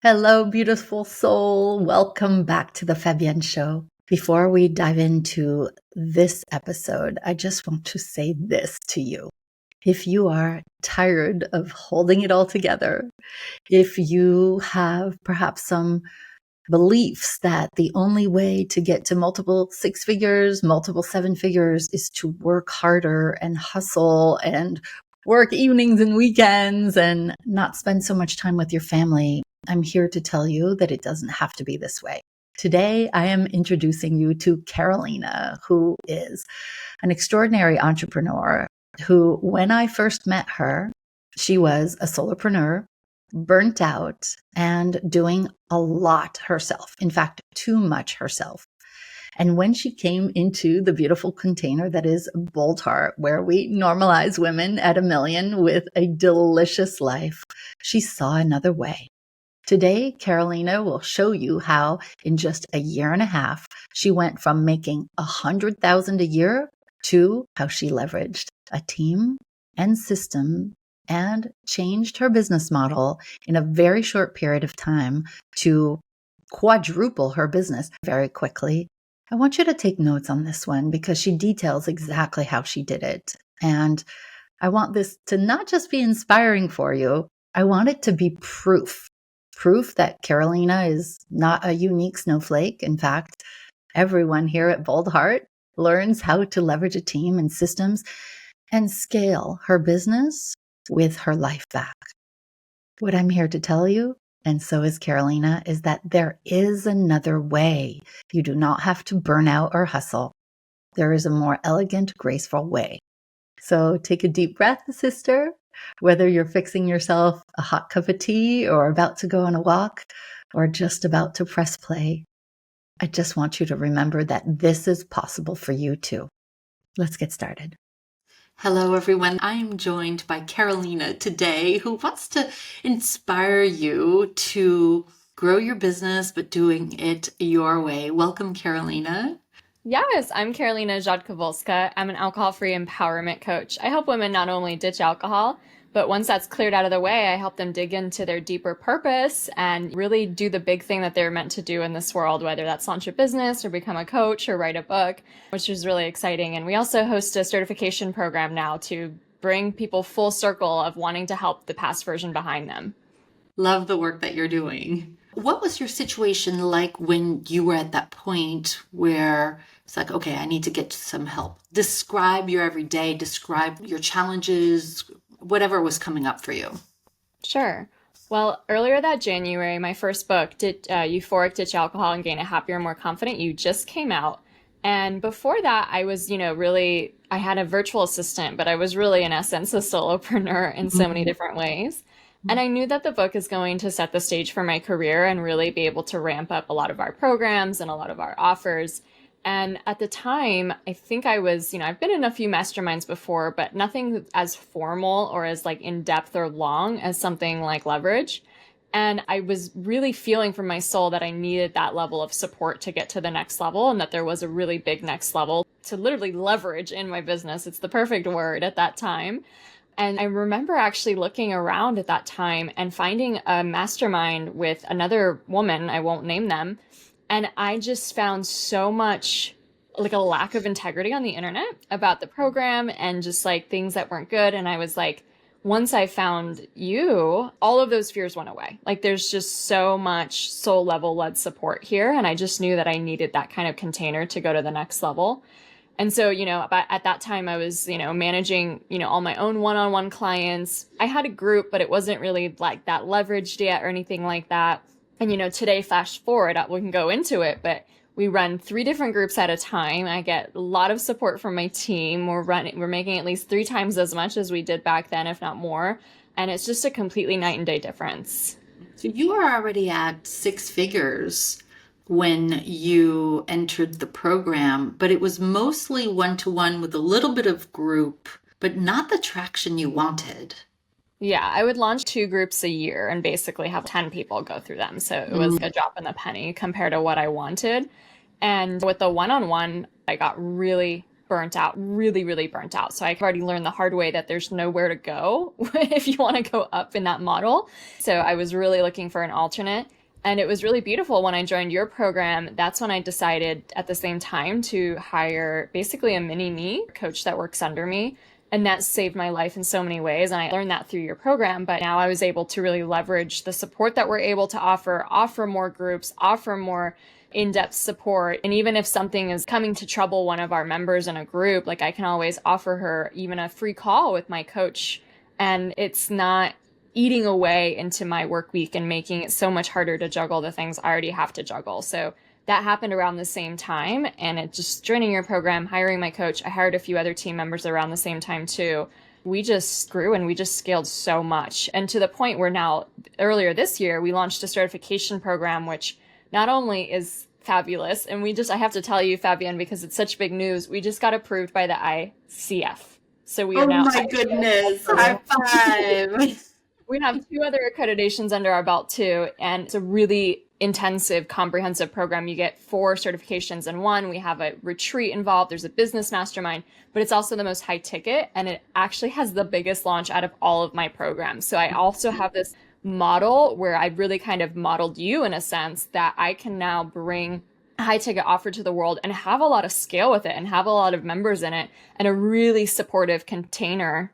Hello, beautiful soul. Welcome back to the Fabienne Show. Before we dive into this episode, I just want to say this to you. If you are tired of holding it all together, if you have perhaps some beliefs that the only way to get to multiple six figures, multiple seven figures is to work harder and hustle and work evenings and weekends and not spend so much time with your family, I'm here to tell you that it doesn't have to be this way. Today, I am introducing you to Karolina, who is an extraordinary entrepreneur who, when I first met her, she was a solopreneur, burnt out, and doing a lot herself. In fact, too much herself. And when she came into the beautiful container that is Boldheart, where we normalize women at 1,000,000 with a delicious life, she saw another way. Today, Karolina will show you how in just a year and a half, she went from making $100,000 a year to how she leveraged a team and system and changed her business model in a very short period of time to quadruple her business very quickly. I want you to take notes on this one because she details exactly how she did it. And I want this to not just be inspiring for you, I want it to be proof that Karolina is not a unique snowflake. In fact, everyone here at Boldheart learns how to leverage a team and systems and scale her business with her life back. What I'm here to tell you, and so is Karolina, is that there is another way. You do not have to burn out or hustle. There is a more elegant, graceful way. So take a deep breath, sister. Whether you're fixing yourself a hot cup of tea or about to go on a walk or just about to press play, I just want you to remember that this is possible for you too. Let's get started. Hello, everyone. I'm joined by Karolina today, who wants to inspire you to grow your business, but doing it your way. Welcome, Karolina. Yes, I'm Karolina Rzadkowolska. I'm an alcohol-free empowerment coach. I help women not only ditch alcohol, but once that's cleared out of the way, I help them dig into their deeper purpose and really do the big thing that they're meant to do in this world, whether that's launch a business or become a coach or write a book, which is really exciting. And we also host a certification program now to bring people full circle of wanting to help the past version behind them. Love the work that you're doing. What was your situation like when you were at that point where it's like, okay, I need to get some help? Describe your everyday, describe your challenges, whatever was coming up for you. Sure. Well, earlier that January, my first book, Euphoric Ditch Alcohol and Gain a Happier, More Confident You, just came out. And before that, I was, really, I had a virtual assistant, but I was really, in essence, a solopreneur in so many different ways. And I knew that the book is going to set the stage for my career and really be able to ramp up a lot of our programs and a lot of our offers. And at the time, I think I was, I've been in a few masterminds before, but nothing as formal or as like in depth or long as something like Leverage. And I was really feeling from my soul that I needed that level of support to get to the next level and that there was a really big next level to literally leverage in my business. It's the perfect word at that time. And I remember actually looking around at that time and finding a mastermind with another woman, I won't name them. And I just found so much like a lack of integrity on the internet about the program and just like things that weren't good. And I was like, once I found you, all of those fears went away. Like there's just so much soul level led support here. And I just knew that I needed that kind of container to go to the next level. And so, at that time I was, managing, all my own one-on-one clients. I had a group, but it wasn't really like that leveraged yet or anything like that. And, today, flash forward, we can go into it, but we run 3 different groups at a time. I get a lot of support from my team. We're making at least 3 times as much as we did back then, if not more. And it's just a completely night and day difference. So you are already at 6 figures when you entered the program, but it was mostly one-to-one with a little bit of group, but not the traction you wanted. Yeah, I would launch 2 groups a year and basically have 10 people go through them. So it was a drop in the penny compared to what I wanted. And with the one-on-one, I got really burnt out, really, really burnt out. So I already learned the hard way that there's nowhere to go if you want to go up in that model. So I was really looking for an alternate. And it was really beautiful when I joined your program. That's when I decided at the same time to hire basically a mini me coach that works under me. And that saved my life in so many ways. And I learned that through your program. But now I was able to really leverage the support that we're able to offer more groups, offer more in-depth support. And even if something is coming to trouble one of our members in a group, like I can always offer her even a free call with my coach. And it's not eating away into my work week and making it so much harder to juggle the things I already have to juggle. So that happened around the same time. And it just joining your program, hiring my coach, I hired a few other team members around the same time too. We just grew and we just scaled so much. And to the point where now, earlier this year, we launched a certification program, which not only is fabulous, and I have to tell you, Fabienne, because it's such big news, we just got approved by the ICF. So we are now. Oh my goodness. High five. We have 2 other accreditations under our belt too. And it's a really intensive, comprehensive program. You get 4 certifications in one. We have a retreat involved. There's a business mastermind, but it's also the most high ticket. And it actually has the biggest launch out of all of my programs. So I also have this model where I really kind of modeled you in a sense that I can now bring a high ticket offer to the world and have a lot of scale with it and have a lot of members in it and a really supportive container.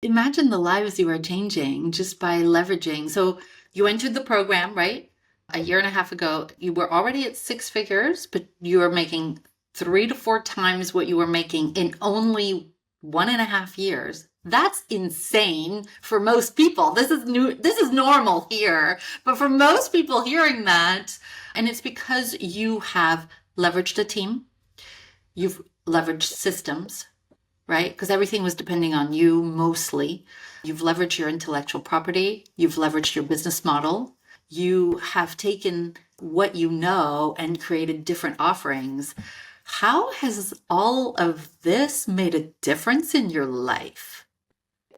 Imagine the lives you are changing just by leveraging. So you entered the program, right? A year and a half ago. You were already at 6 figures, but you were making 3 to 4 times what you were making in only 1.5 years. That's insane for most people. This is normal here. But for most people hearing that, and it's because you have leveraged a team, you've leveraged systems, right? Because everything was depending on you mostly. You've leveraged your intellectual property. You've leveraged your business model. You have taken what you know and created different offerings. How has all of this made a difference in your life?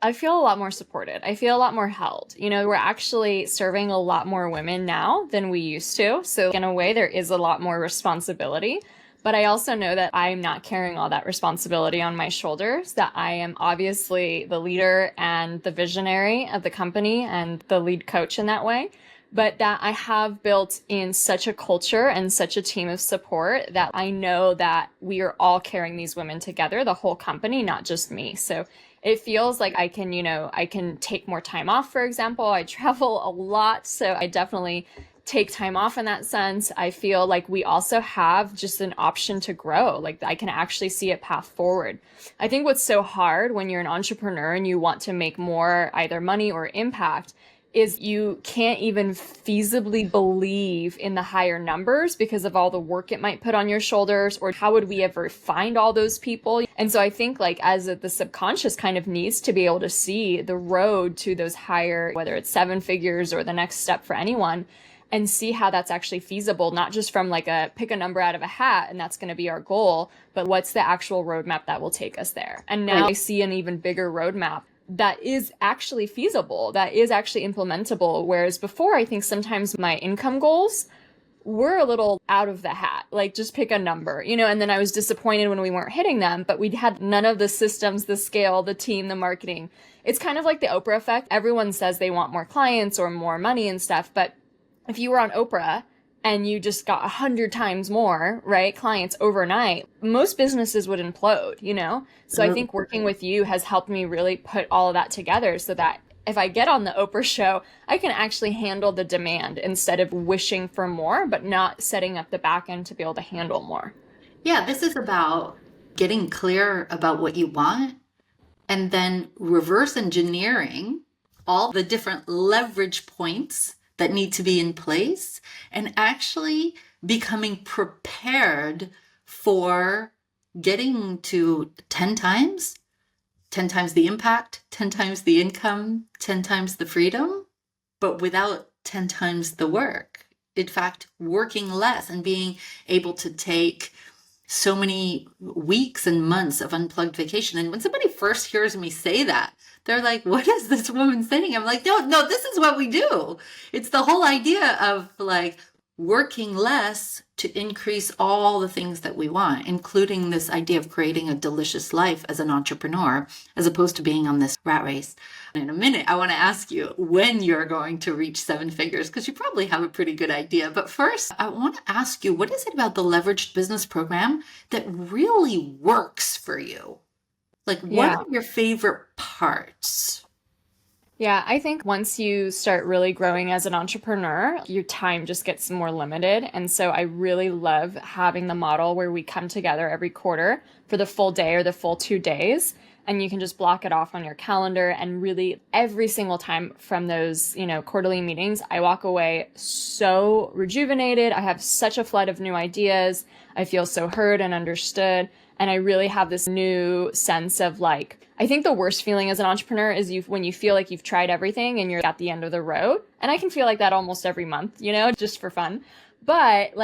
I feel a lot more supported. I feel a lot more held. We're actually serving a lot more women now than we used to. So in a way, there is a lot more responsibility. But I also know that I'm not carrying all that responsibility on my shoulders, that I am obviously the leader and the visionary of the company and the lead coach in that way. But that I have built in such a culture and such a team of support that I know that we are all carrying these women together, the whole company, not just me. So it feels like I can take more time off, for example. I travel a lot, so I definitely take time off in that sense. I feel like we also have just an option to grow. Like I can actually see a path forward. I think what's so hard when you're an entrepreneur and you want to make more either money or impact is you can't even feasibly believe in the higher numbers because of all the work it might put on your shoulders, or how would we ever find all those people? And so I think like the subconscious kind of needs to be able to see the road to those higher, whether it's 7 figures or the next step for anyone, and see how that's actually feasible, not just from like pick a number out of a hat and that's going to be our goal, but what's the actual roadmap that will take us there. And now I see an even bigger roadmap that is actually feasible, that is actually implementable. Whereas before, I think sometimes my income goals were a little out of the hat, like just pick a number, and then I was disappointed when we weren't hitting them, but we had none of the systems, the scale, the team, the marketing. It's kind of like the Oprah effect. Everyone says they want more clients or more money and stuff, but if you were on Oprah and you just got 100 times more, right, clients overnight, most businesses would implode, So I think working with you has helped me really put all of that together so that if I get on the Oprah show, I can actually handle the demand instead of wishing for more, but not setting up the back end to be able to handle more. Yeah, this is about getting clear about what you want and then reverse engineering all the different leverage points that need to be in place and actually becoming prepared for getting to 10 times the impact, 10 times the income, 10 times the freedom, but without 10 times the work. In fact, working less and being able to take so many weeks and months of unplugged vacation. And when somebody first hears me say that, they're like, what is this woman saying? I'm like, no, this is what we do. It's the whole idea of like working less to increase all the things that we want, including this idea of creating a delicious life as an entrepreneur, as opposed to being on this rat race. In a minute, I want to ask you when you're going to reach 7 figures, because you probably have a pretty good idea. But first, I want to ask you, what is it about the Leveraged Business Program that really works for you? Like, what are your favorite parts? Yeah, I think once you start really growing as an entrepreneur, your time just gets more limited. And so I really love having the model where we come together every quarter for the full day or the full 2 days. And you can just block it off on your calendar. And really every single time from those, quarterly meetings, I walk away so rejuvenated. I have such a flood of new ideas. I feel so heard and understood. And I really have this new sense of I think the worst feeling as an entrepreneur is when you feel like you've tried everything and you're at the end of the road. And I can feel like that almost every month, just for fun. But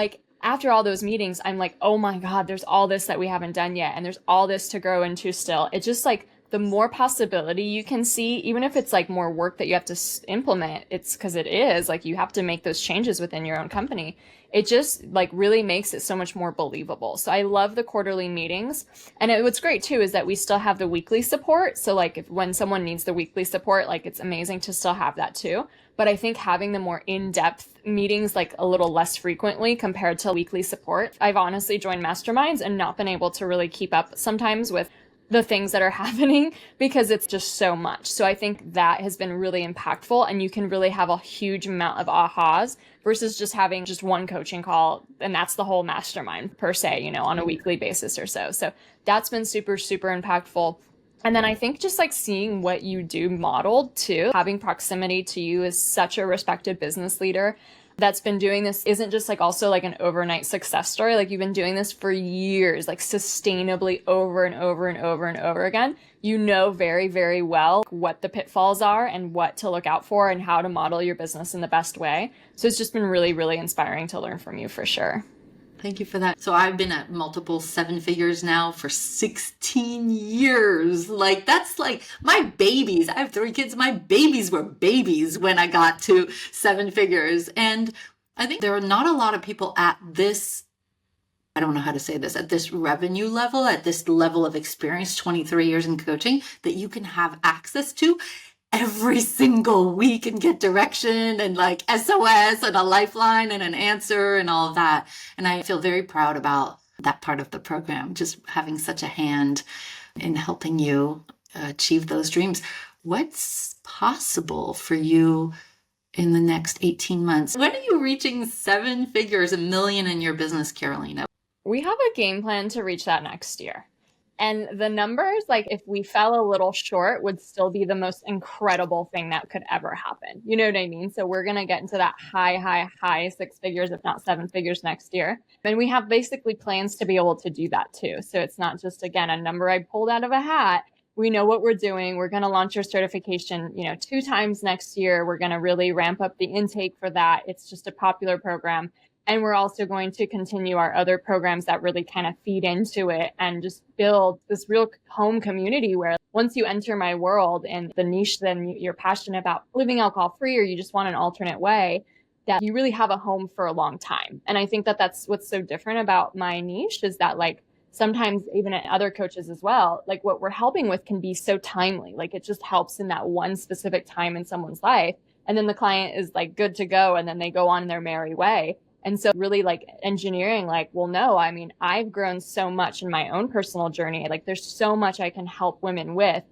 after all those meetings, I'm like, oh my God, there's all this that we haven't done yet. And there's all this to grow into still. It's just the more possibility you can see, even if it's more work that you have to implement, it's because it is you have to make those changes within your own company. It just really makes it so much more believable. So I love the quarterly meetings. And what's great too is that we still have the weekly support. So when someone needs the weekly support, it's amazing to still have that too. But I think having the more in-depth meetings a little less frequently compared to weekly support. I've honestly joined masterminds and not been able to really keep up sometimes with the things that are happening because it's just so much. So I think that has been really impactful, and you can really have a huge amount of ahas versus just having just one coaching call. And that's the whole mastermind per se, on a weekly basis or so. So that's been super, super impactful. And then I think just seeing what you do modeled too, having proximity to you as such a respected business leader that's been doing this isn't just also an overnight success story. You've been doing this for years, sustainably over and over and over and over again. You know very, very well what the pitfalls are and what to look out for and how to model your business in the best way. So it's just been really, really inspiring to learn from you for sure. Thank you for that. So I've been at multiple 7 figures now for 16 years. That's my babies. I have 3 kids. My babies were babies when I got to 7 figures. And I think there are not a lot of people at this, I don't know how to say this, at this revenue level, at this level of experience, 23 years in coaching, that you can have access to every single week and get direction and SOS and a lifeline and an answer and all of that. And I feel very proud about that part of the program, just having such a hand in helping you achieve those dreams. What's possible for you in the next 18 months? When are you reaching 7 figures, $1 million in your business, Karolina? We have a game plan to reach that next year. And the numbers, if we fell a little short, would still be the most incredible thing that could ever happen. You know what I mean? So we're going to get into that high 6 figures, if not 7 figures next year. And we have basically plans to be able to do that too. So it's not just, again, a number I pulled out of a hat. We know what we're doing. We're going to launch our certification, 2 times next year. We're going to really ramp up the intake for that. It's just a popular program. And we're also going to continue our other programs that really kind of feed into it and just build this real home community where once you enter my world and the niche that you're passionate about living alcohol free, or you just want an alternate way, that you really have a home for a long time. And I think that that's what's so different about my niche is that sometimes even at other coaches as well, what we're helping with can be so timely. It just helps in that one specific time in someone's life. And then the client is good to go. And then they go on their merry way. And so really engineering, well, no, I mean, I've grown so much in my own personal journey. There's so much I can help women with,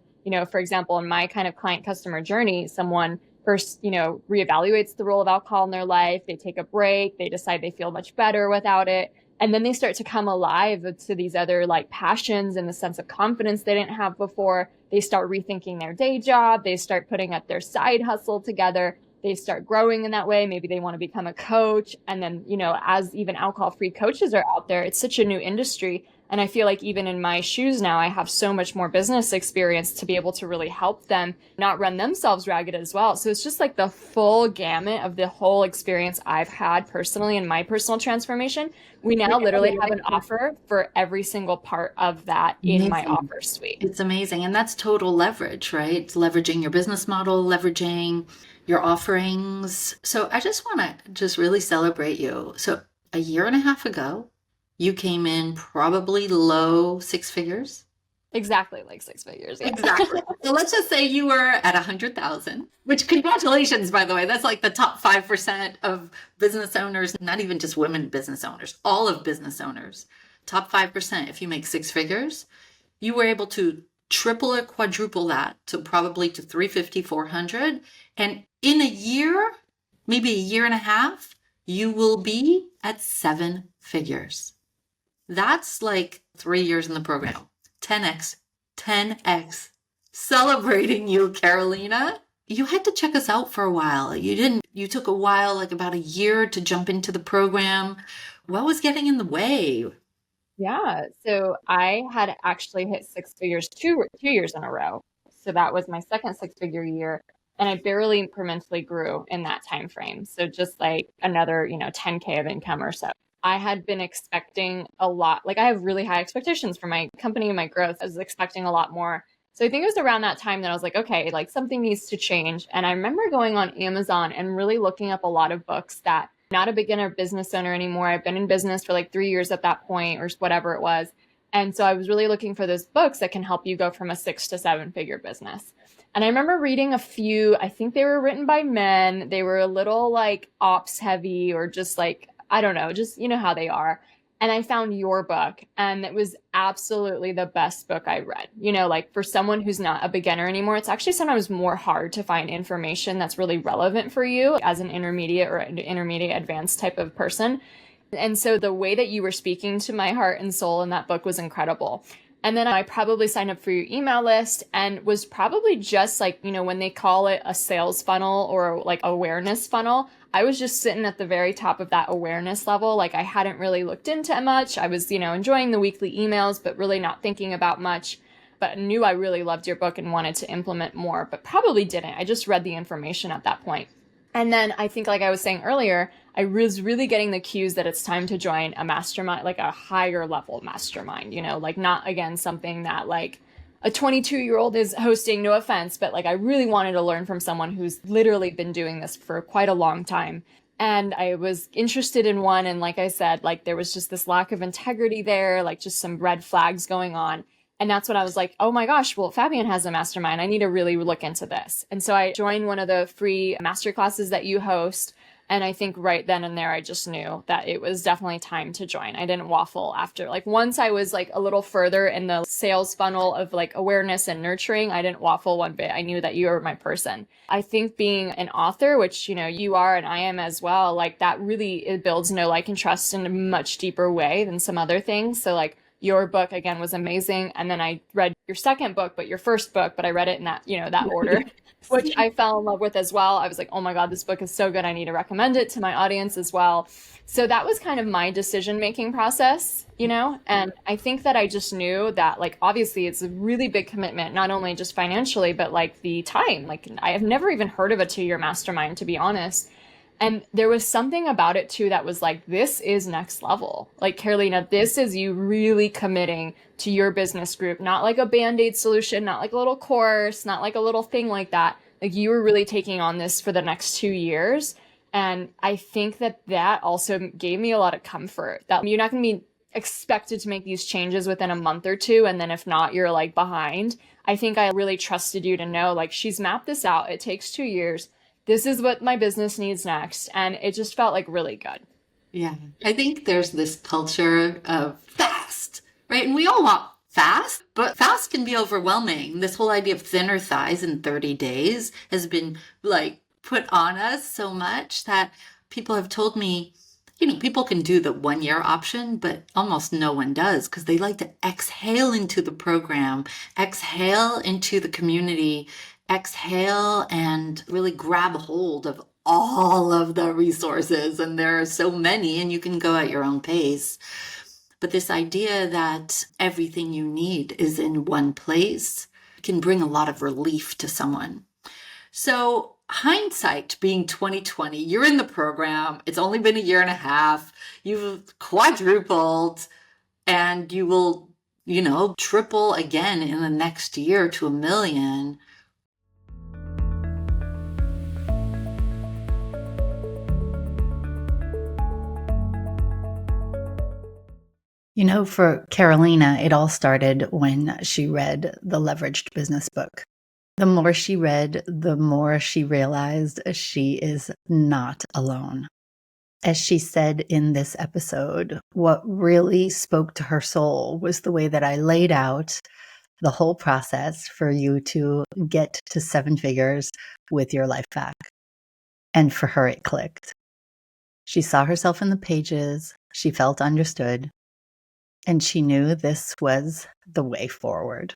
for example, in my kind of client customer journey, someone first, reevaluates the role of alcohol in their life. They take a break. They decide they feel much better without it. And then they start to come alive to these other passions and the sense of confidence they didn't have before. They start rethinking their day job. They start putting up their side hustle together. They start growing in that way. Maybe they want to become a coach. And then, as even alcohol-free coaches are out there, it's such a new industry. And I feel like even in my shoes now, I have so much more business experience to be able to really help them not run themselves ragged as well. So it's just like the full gamut of the whole experience I've had personally in my personal transformation. We now literally have an offer for every single part of that in my Amazing. offer suite. It's amazing. And that's total leverage, right? It's leveraging your business model, leveraging your offerings. So I just want to just really celebrate you. So a year and a half ago, you came in probably low six figures. Exactly, like six figures. Yeah. Exactly. So let's just say you were at 100,000, which congratulations, by the way. That's like the top 5% of business owners, not even just women business owners, all of business owners. Top 5%. If you make six figures, you were able to triple or quadruple that to probably to 350, 400. And in a year, maybe a year and a half, you will be at seven figures. That's like 3 years in the program. 10x, 10x. Celebrating you, Karolina. You had to check us out for a while. You took a while, like about a year to jump into the program. What was getting in the way? Yeah. So I had actually hit six figures two years in a row. So that was my second six-figure year. And I barely incrementally grew in that time frame. So just like another, 10K of income or so. I had been expecting a lot. Like I have really high expectations for my company and my growth. I was expecting a lot more. So I think it was around that time that I was like, okay, like something needs to change. And I remember going on Amazon and really looking up a lot of books that not a beginner business owner anymore. I've been in business for like 3 years at that point or whatever it was. And so I was really looking for those books that can help you go from a 6 to 7 figure business. And I remember reading a few, I think they were written by men. They were a little like ops heavy or just like, I don't know, just you know how they are. And I found your book and it was absolutely the best book I read. Like for someone who's not a beginner anymore, it's actually sometimes more hard to find information that's really relevant for you as an intermediate or an intermediate advanced type of person. And so the way that you were speaking to my heart and soul in that book was incredible. And then I probably signed up for your email list and was probably just like, when they call it a sales funnel or like awareness funnel, I was just sitting at the very top of that awareness level. Like I hadn't really looked into it much. I was, enjoying the weekly emails, but really not thinking about much, but knew I really loved your book and wanted to implement more, but probably didn't. I just read the information at that point. And then I think, like I was saying earlier, I was really getting the cues that it's time to join a mastermind, like a higher level mastermind, like not, again, something that like a 22-year-old is hosting, no offense, but like I really wanted to learn from someone who's literally been doing this for quite a long time. And I was interested in one. And like I said, like there was just this lack of integrity there, like just some red flags going on. And that's when I was like, oh my gosh, well, Fabienne has a mastermind. I need to really look into this. And so I joined one of the free masterclasses that you host. And I think right then and there, I just knew that it was definitely time to join. I didn't waffle after. Like once I was like a little further in the sales funnel of like awareness and nurturing, I didn't waffle one bit. I knew that you were my person. I think being an author, which, you are and I am as well, like that really, it builds know, like, and trust in a much deeper way than some other things. So like, your book, again, was amazing. And then I read your second book, but your first book, but I read it in that, that order, which I fell in love with as well. I was like, oh my God, this book is so good. I need to recommend it to my audience as well. So that was kind of my decision-making process, and I think that I just knew that, like, obviously it's a really big commitment, not only just financially, but like the time. Like I have never even heard of a 2-year mastermind, to be honest. And there was something about it too that was like, this is next level. Like, Karolina, this is you really committing to your business group, not like a Band-Aid solution, not like a little course, not like a little thing like that. Like you were really taking on this for the next 2 years. And I think that also gave me a lot of comfort that you're not going to be expected to make these changes within a month or two. And then if not, you're like behind. I think I really trusted you to know, like, she's mapped this out. It takes 2 years. This is what my business needs next. And it just felt like really good. Yeah. I think there's this culture of fast, right? And we all want fast, but fast can be overwhelming. This whole idea of thinner thighs in 30 days has been like put on us so much that people have told me, people can do the 1-year option, but almost no one does because they like to exhale into the program, exhale into the community, exhale and really grab hold of all of the resources. And there are so many, and you can go at your own pace. But this idea that everything you need is in one place can bring a lot of relief to someone. So hindsight being 2020, you're in the program. It's only been a year and a half. You've quadrupled, and you will, triple again in the next year to 1 million. For Karolina, it all started when she read the Leveraged Business book. The more she read, the more she realized she is not alone. As she said in this episode, what really spoke to her soul was the way that I laid out the whole process for you to get to 7 figures with your life back. And for her, it clicked. She saw herself in the pages, she felt understood, and she knew this was the way forward.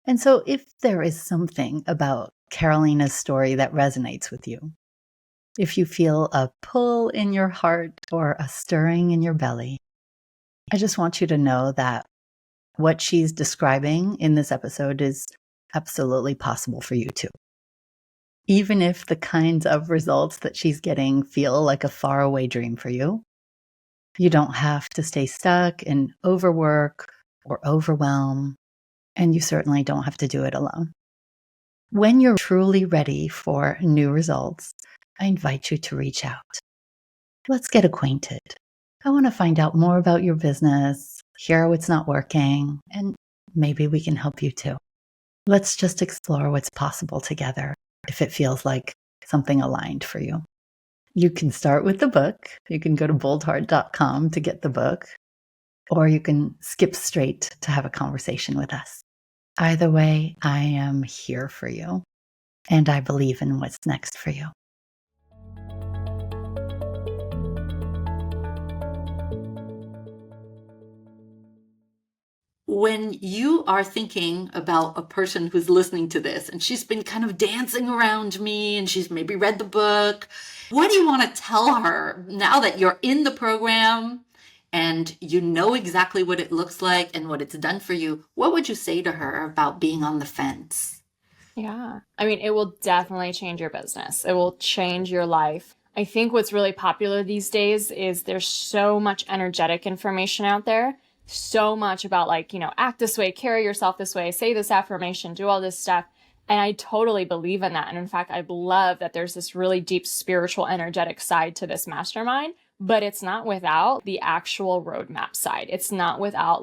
And so if there is something about Karolina's story that resonates with you, if you feel a pull in your heart or a stirring in your belly, I just want you to know that what she's describing in this episode is absolutely possible for you too. Even if the kinds of results that she's getting feel like a faraway dream for you, you don't have to stay stuck and overwork or overwhelm, and you certainly don't have to do it alone. When you're truly ready for new results, I invite you to reach out. Let's get acquainted. I want to find out more about your business, hear what's not working, and maybe we can help you too. Let's just explore what's possible together if it feels like something aligned for you. You can start with the book. You can go to boldheart.com to get the book, or you can skip straight to have a conversation with us. Either way, I am here for you, and I believe in what's next for you. When you are thinking about a person who's listening to this and she's been kind of dancing around me and she's maybe read the book, what do you want to tell her now that you're in the program and you know exactly what it looks like and what it's done for you? What would you say to her about being on the fence? Yeah. I mean, it will definitely change your business. It will change your life. I think what's really popular these days is there's so much energetic information out there. So much about act this way, carry yourself this way, say this affirmation, do all this stuff. And I totally believe in that. And in fact, I love that there's this really deep spiritual, energetic side to this mastermind, but it's not without the actual roadmap side. It's not without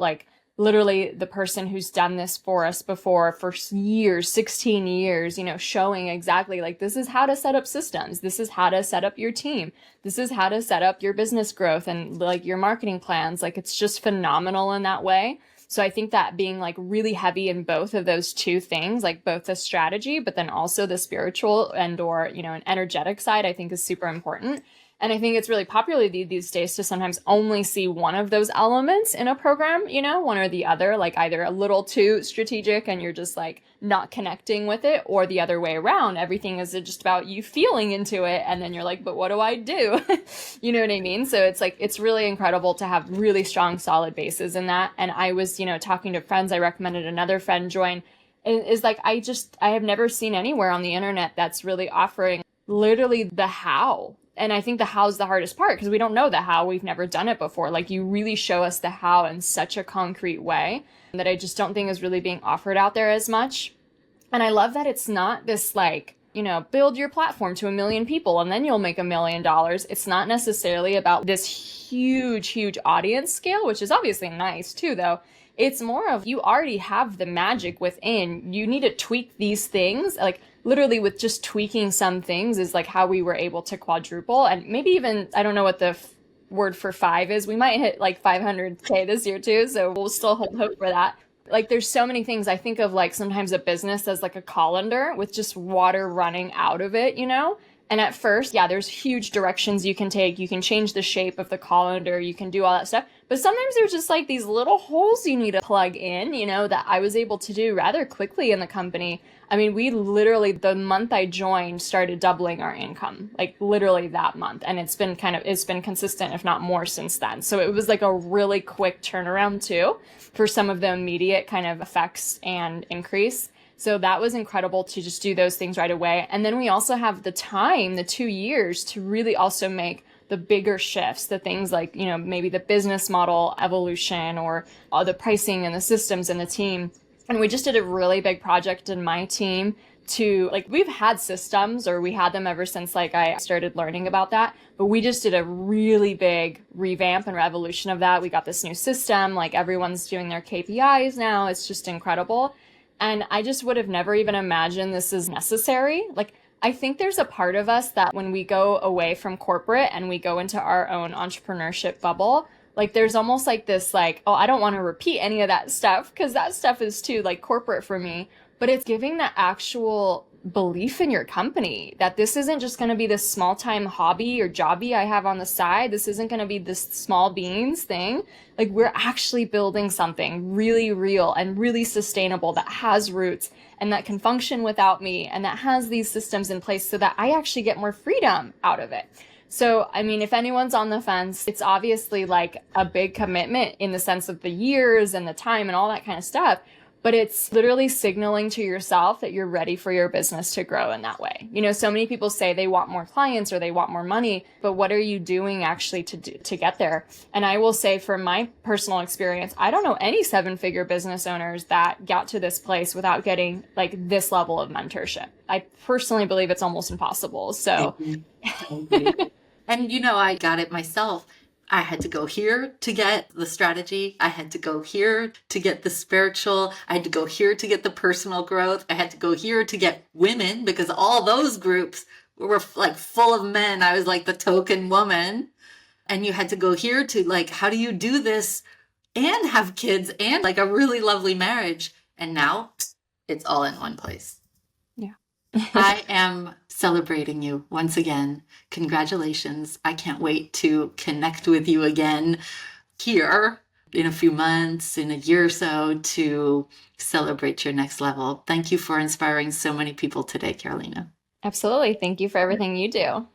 literally the person who's done this for us before for years, 16 years, showing exactly this is how to set up systems. This is how to set up your team. This is how to set up your business growth and your marketing plans. It's just phenomenal in that way. So I think that being really heavy in both of those two things, both the strategy, but then also the spiritual or an energetic side, I think is super important. And I think it's really popular these days to sometimes only see one of those elements in a program, one or the other, either a little too strategic and you're just not connecting with it, or the other way around. Everything is just about you feeling into it. And then you're like, but what do I do? You know what I mean? So it's really incredible to have really strong, solid bases in that. And I was, talking to friends, I recommended another friend join. Is I have never seen anywhere on the internet that's really offering literally the how. And I think the how is the hardest part because we don't know the how. We've never done it before. You really show us the how in such a concrete way that I just don't think is really being offered out there as much. And I love that it's not this build your platform to 1 million people and then you'll make $1 million. It's not necessarily about this huge, huge audience scale, which is obviously nice too, though. It's more of you already have the magic within. You need to tweak these things. Literally with just tweaking some things is how we were able to quadruple, and maybe even, I don't know what the word for 5 is. We might hit 500K this year too. So we'll still hold hope for that. There's so many things. I think of sometimes a business as a colander with just water running out of it, And at first, yeah, there's huge directions you can take. You can change the shape of the colander. You can do all that stuff. But sometimes there's just like these little holes you need to plug in, you know, that I was able to do rather quickly in the company. I mean, we literally, the month I joined, started doubling our income, like literally that month. And it's been consistent, if not more since then. So it was like a really quick turnaround too for some of the immediate kind of effects and increase. So that was incredible to just do those things right away. And then we also have the time, the 2 years, to really also make the bigger shifts, the things like, you know, maybe the business model evolution or all the pricing and the systems and the team. And we just did a really big project in my team to, like, we've had systems, or we had them ever since like I started learning about that, but we just did a really big revamp and revolution of that. We got this new system, like everyone's doing their KPIs now. It's just incredible. And I just would have never even imagined this is necessary. Like, I think there's a part of us that when we go away from corporate and we go into our own entrepreneurship bubble, like there's almost like this, like, oh, I don't want to repeat any of that stuff because that stuff is too like corporate for me. But it's giving that actual belief in your company that this isn't just going to be this small time hobby or jobby I have on the side. This isn't going to be this small beans thing. Like, we're actually building something really real and really sustainable that has roots and that can function without me and that has these systems in place so that I actually get more freedom out of it. So, I mean, if anyone's on the fence, it's obviously like a big commitment in the sense of the years and the time and all that kind of stuff. But it's literally signaling to yourself that you're ready for your business to grow in that way. You know, so many people say they want more clients or they want more money, but what are you doing actually to get there? And I will say, from my personal experience, I don't know any 7-figure business owners that got to this place without getting like this level of mentorship. I personally believe it's almost impossible. So, and you know, I got it myself. I had to go here to get the strategy. I had to go here to get the spiritual. I had to go here to get the personal growth. I had to go here to get women because all those groups were like full of men. I was like the token woman. And you had to go here to like, how do you do this and have kids and like a really lovely marriage? And now it's all in one place. Yeah. I am celebrating you once again. Congratulations. I can't wait to connect with you again here in a few months, in a year or so, to celebrate your next level. Thank you for inspiring so many people today, Karolina. Absolutely. Thank you for everything you do.